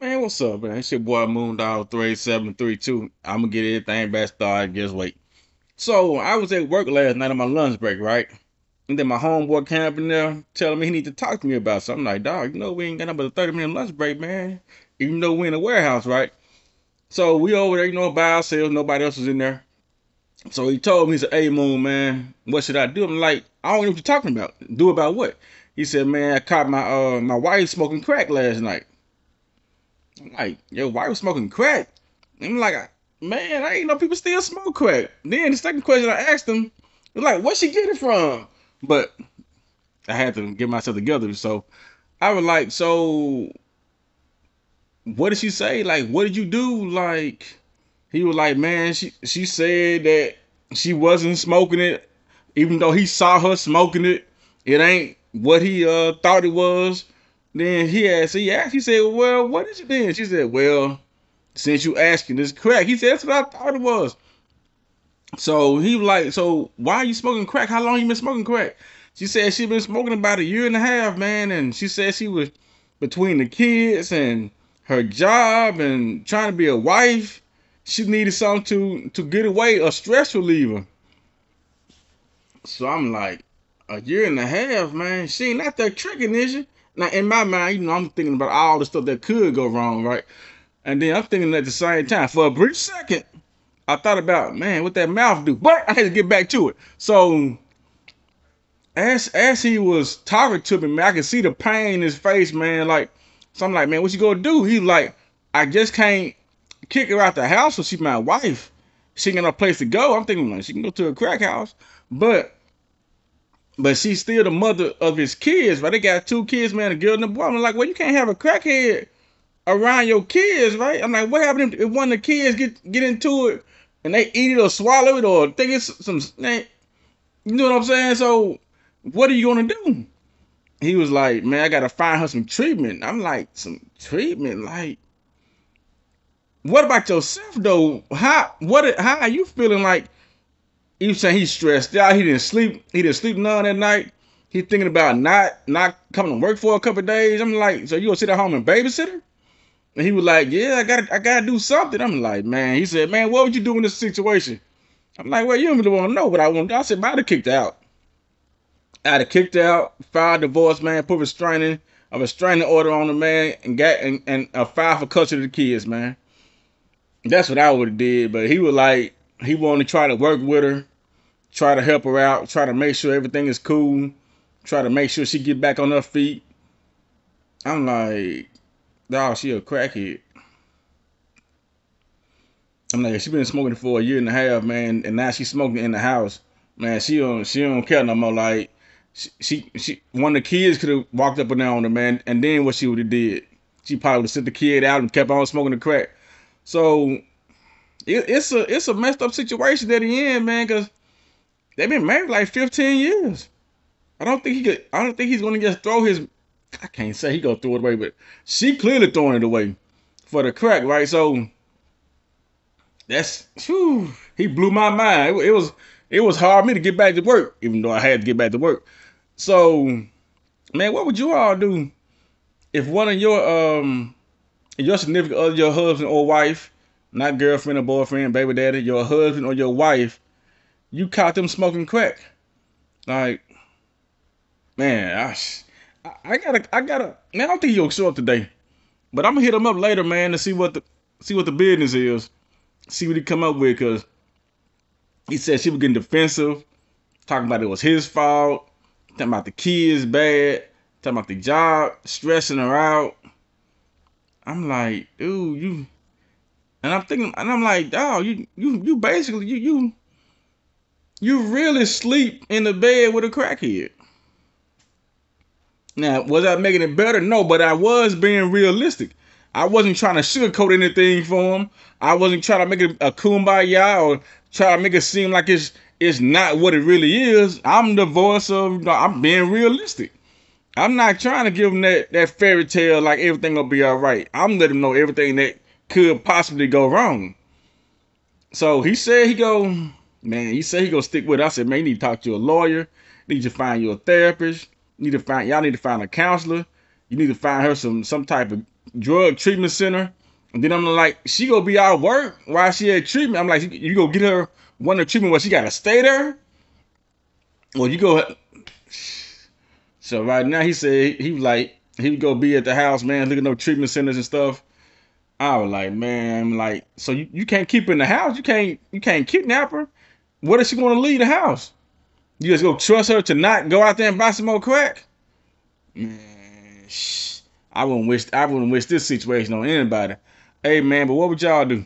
Man, what's up, man? It's your boy Moondog 3732. I'm gonna get everything back started. Just wait. So I was at work last night on my lunch break, right? And then my homeboy came up in there telling me he need to talk to me about something. I'm like, dog, we ain't got nothing but a 30-minute lunch break, man. Even though we in a warehouse, right? So we over there, by ourselves. Nobody else was in there. So he told me, he said, "Hey, Moon, man, what should I do?" I'm like, "I don't know what you're talking about. Do about what?" He said, "Man, I caught my wife smoking crack last night." I'm like, "Your wife was smoking crack?" I'm like, "Man, I ain't know people still smoke crack." Then the second question I asked him was like, "Where she get it from?" But I had to get myself together. So I was like, "So what did she say? Like, what did you do?" Like, he was like, "Man, she said that she wasn't smoking it, even though he saw her smoking it. It ain't what he thought it was." Then he said, "Well, what is it then?" She said, "Well, since you asking this crack," he said, "That's what I thought it was." So he was like, "So why are you smoking crack? How long you been smoking crack?" She said she been smoking about a year and a half, man. And she said she was between the kids and her job and trying to be a wife. She needed something to get away, a stress reliever. So I'm like, a year and a half, man. She ain't out there tricking, is she? Now in my mind, I'm thinking about all the stuff that could go wrong, right? And then I'm thinking at the same time, for a brief second, I thought about, man, what that mouth do. But I had to get back to it. So as he was talking to me, man, I could see the pain in his face, man. Like, so I'm like, man, what you gonna do? He like, I just can't kick her out the house, so she's my wife. She ain't got no place to go. I'm thinking like she can go to a crack house, but she's still the mother of his kids, right? They got two kids, man, a girl and a boy. I'm like, well, you can't have a crackhead around your kids, right? I'm like, what happened if one of the kids get into it and they eat it or swallow it or think it's some, you know what I'm saying? So what are you gonna do? He was like, man, I gotta find her some treatment. I'm like, some treatment? Like, what about yourself though? How are you feeling? Like, he was saying he's stressed out. He didn't sleep none that night. He thinking about not coming to work for a couple of days. I'm like, so you gonna sit at home and babysit her? And he was like, yeah, I gotta do something. I'm like, man. He said, man, what would you do in this situation? I'm like, well, you don't really want to know what I want to do. I said, I'd have kicked out. I'd have kicked out, filed divorce, man, put a restraining order on the man, and got and a file for custody of the kids, man. That's what I would have did. But he was like, he wanted to try to work with her, try to help her out, try to make sure everything is cool, try to make sure she get back on her feet. I'm like, dog, she a crackhead. I'm like, she been smoking for a year and a half, man, and now she's smoking in the house. Man, she don't care no more. Like, one of the kids could have walked up and down on her, man, and then what she would have did? She probably would have sent the kid out and kept on smoking the crack. So it's a messed up situation that he in, man, because they've been married like 15 years. I don't think he's gonna just throw his. I can't say he gonna throw it away, but she clearly throwing it away for the crack, right? So whew, he blew my mind. It was hard for me to get back to work, even though I had to get back to work. So, man, what would you all do if one of your significant other, your husband or wife, not girlfriend or boyfriend, baby daddy, your husband or your wife, you caught them smoking crack? Like, man, I gotta. Man, I don't think he'll show up today, but I'm gonna hit him up later, man, to see what the business is, see what he come up with, cause he said she was getting defensive, talking about it was his fault, talking about the kids bad, talking about the job, stressing her out. I'm like, dude, and I'm thinking, and I'm like, dog, you basically you really sleep in the bed with a crackhead. Now, was I making it better? No, but I was being realistic. I wasn't trying to sugarcoat anything for him. I wasn't trying to make it a kumbaya or try to make it seem like it's not what it really is. I'm the voice of, I'm being realistic. I'm not trying to give him that fairy tale like everything will be all right. I'm letting him know everything that could possibly go wrong. So he said he said he gonna stick with it. I said, man, you need to talk to a lawyer. You need to find you a therapist. Y'all need to find a counselor. You need to find her some type of drug treatment center. And then I'm like, she gonna be out of work while she at treatment. I'm like, you go get her one of the treatment where she gotta stay there, or you go. So right now he said he was like he would go be at the house, man, looking at no treatment centers and stuff. I was like, man, like, so you can't keep her in the house. You can't kidnap her. What if she want to leave the house? You just go trust her to not go out there and buy some more crack? Man, I wouldn't wish this situation on anybody. Hey man, but what would y'all do?